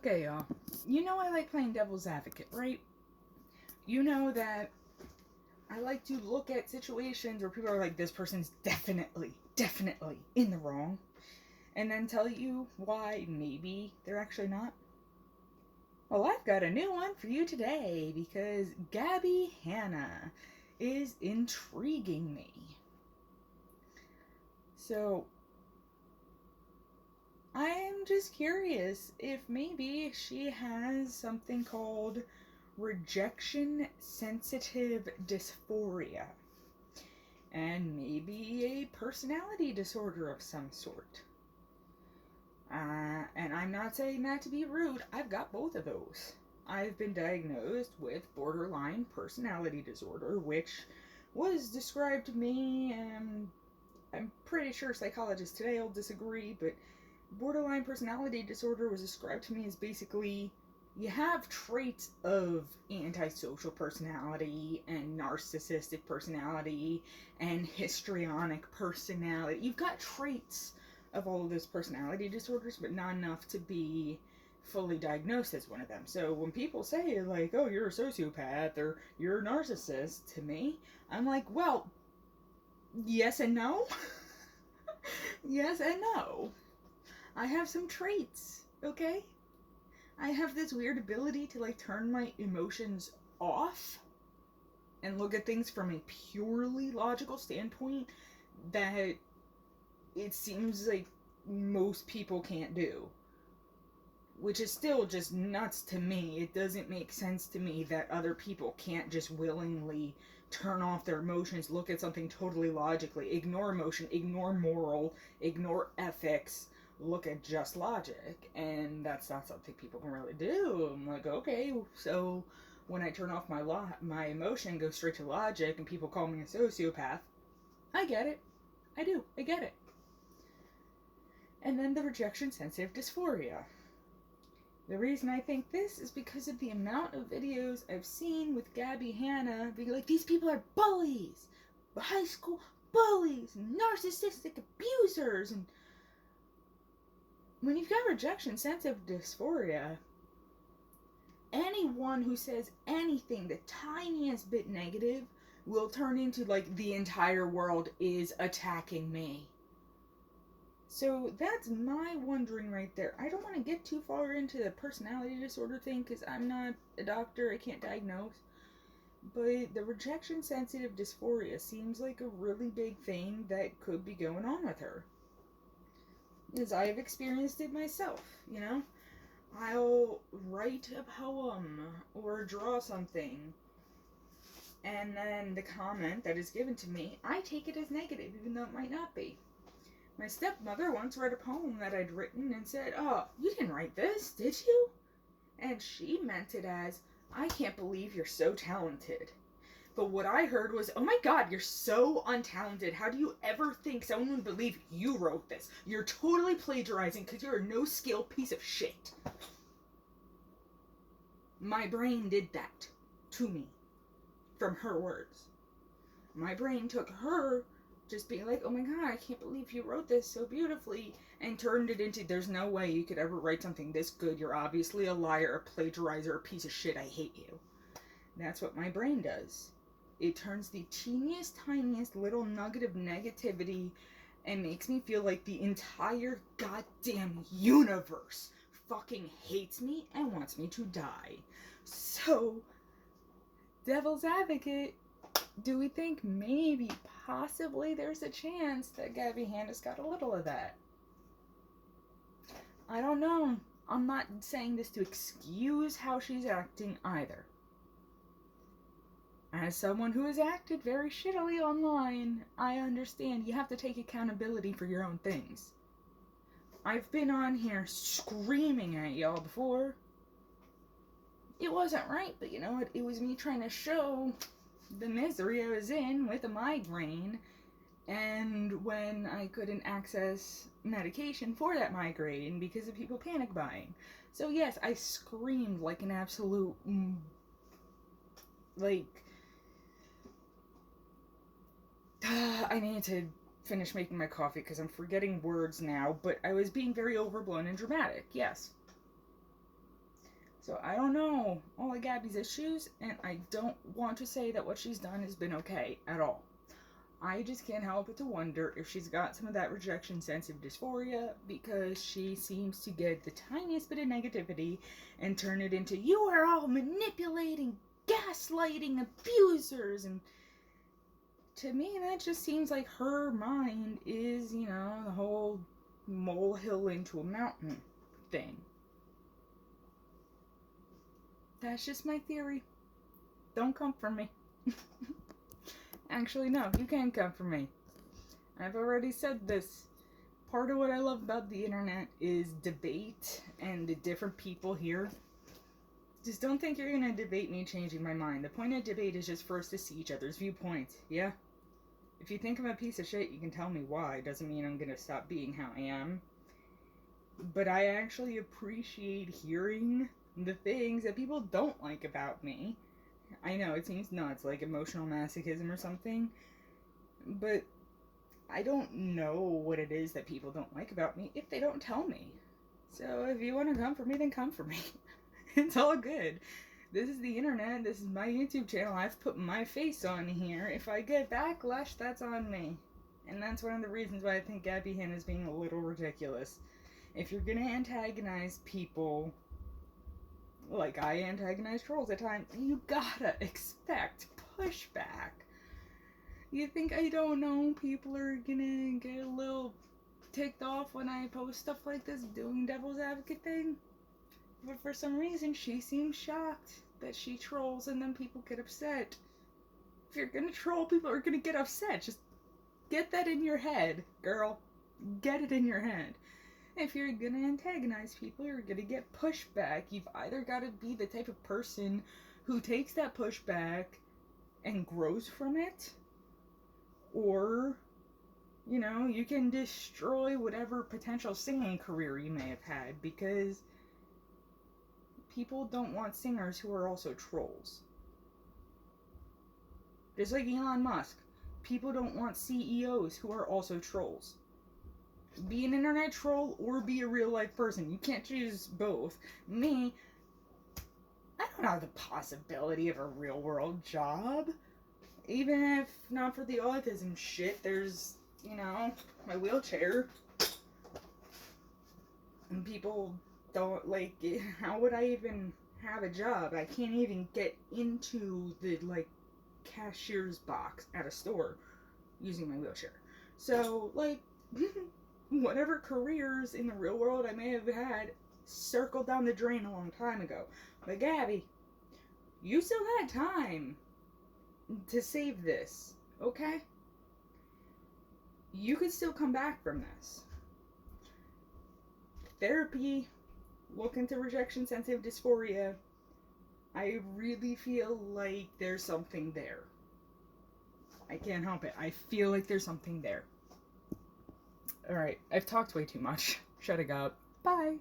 Okay, y'all. You know I like playing devil's advocate, right? You know that I like to look at situations where people are like, this person's definitely in the wrong, and then tell you why maybe they're actually not. Well, I've got a new one for you today because Gabbie Hanna is intriguing me. So, I'm just curious if maybe she has something called rejection sensitive dysphoria, and maybe a personality disorder of some sort. And I'm not saying that to be rude, I've got both of those. I've been diagnosed with borderline personality disorder, which was described to me, and I'm pretty sure psychologists today will disagree, but borderline personality disorder was described to me as basically you have traits of antisocial personality and narcissistic personality and histrionic personality. You've got traits of all of those personality disorders, but not enough to be fully diagnosed as one of them. So when people say, like, oh, you're a sociopath or you're a narcissist, to me, I'm like, well, yes and no. Yes and no. I have some traits, okay? I have this weird ability to, like, turn my emotions off and look at things from a purely logical standpoint that it seems like most people can't do. Which is still just nuts to me. It doesn't make sense to me that other people can't just willingly turn off their emotions, look at something totally logically, ignore emotion, ignore moral, ignore ethics, look at just logic. And that's not something people can really do. I'm like, okay, so when I turn off my emotion, go straight to logic, and people call me a sociopath, I get it. I do. I get it. And then the rejection sensitive dysphoria. The reason I think this is because of the amount of videos I've seen with Gabbie Hanna being like, these people are bullies, high school bullies, narcissistic abusers, and when you've got rejection sensitive dysphoria, anyone who says anything the tiniest bit negative will turn into, like, the entire world is attacking me. So that's my wondering right there. I don't want to get too far into the personality disorder thing because I'm not a doctor, I can't diagnose. But the rejection sensitive dysphoria seems like a really big thing that could be going on with her. Because I've experienced it myself, you know? I'll write a poem or draw something, and then the comment that is given to me, I take it as negative, even though it might not be. My stepmother once read a poem that I'd written and said, oh, you didn't write this, did you? And she meant it as, I can't believe you're so talented. But what I heard was, oh my god, you're so untalented. How do you ever think someone would believe you wrote this? You're totally plagiarizing because you're a no-skill piece of shit. My brain did that to me from her words. My brain took her just being like, oh my god, I can't believe you wrote this so beautifully, and turned it into, there's no way you could ever write something this good. You're obviously a liar, a plagiarizer, a piece of shit. I hate you. That's what my brain does. It turns the teeniest, tiniest little nugget of negativity and makes me feel like the entire goddamn universe fucking hates me and wants me to die. So, devil's advocate, do we think maybe, possibly, there's a chance that Gabbie Hanna's got a little of that? I don't know. I'm not saying this to excuse how she's acting either. As someone who has acted very shittily online, I understand you have to take accountability for your own things. I've been on here screaming at y'all before. It wasn't right, but you know what? It was me trying to show the misery I was in with a migraine, and when I couldn't access medication for that migraine because of people panic buying. So yes, I screamed like an absolute, like, I need to finish making my coffee because I'm forgetting words now, but I was being very overblown and dramatic, yes. So I don't know all of Gabbie's issues, and I don't want to say that what she's done has been okay at all. I just can't help but to wonder if she's got some of that rejection sensitive dysphoria, because she seems to get the tiniest bit of negativity and turn it into, you are all manipulating, gaslighting abusers, and to me that just seems like her mind is, the whole molehill into a mountain thing. That's just my theory. Don't come for me. Actually, no, you can't come for me. I've already said this. Part of what I love about the internet is debate and the different people here. Just don't think you're gonna debate me changing my mind. The point of debate is just for us to see each other's viewpoints, yeah? If you think I'm a piece of shit, you can tell me why. Doesn't mean I'm gonna stop being how I am. But I actually appreciate hearing the things that people don't like about me. I know, it seems nuts, like emotional masochism or something, but I don't know what it is that people don't like about me if they don't tell me. So if you want to come for me, then come for me. It's all good. This is the internet, this is my YouTube channel, I've put my face on here. If I get backlash, that's on me. And that's one of the reasons why I think Gabbie Hanna is being a little ridiculous. If you're gonna antagonize people, like I antagonize trolls at times, you gotta expect pushback. You think I don't know people are gonna get a little ticked off when I post stuff like this, doing devil's advocate thing? But for some reason, she seems shocked that she trolls and then people get upset. If you're gonna troll, people are gonna get upset. Just get that in your head, girl. Get it in your head. If you're gonna antagonize people, you're gonna get pushback. You've either gotta be the type of person who takes that pushback and grows from it, or, you can destroy whatever potential singing career you may have had, because people don't want singers who are also trolls. Just like Elon Musk, people don't want CEOs who are also trolls. Be an internet troll or be a real life person. You can't choose both. Me, I don't have the possibility of a real world job. Even if not for the autism shit, there's, my wheelchair. And people don't, like, how would I even have a job? I can't even get into the, cashier's box at a store using my wheelchair. So, whatever careers in the real world I may have had circled down the drain a long time ago. But Gabbie, you still had time to save this, okay? You could still come back from this. Therapy, look into rejection sensitive dysphoria. I really feel like there's something there. I can't help it. I feel like there's something there. Alright, I've talked way too much. Shutting up. Bye.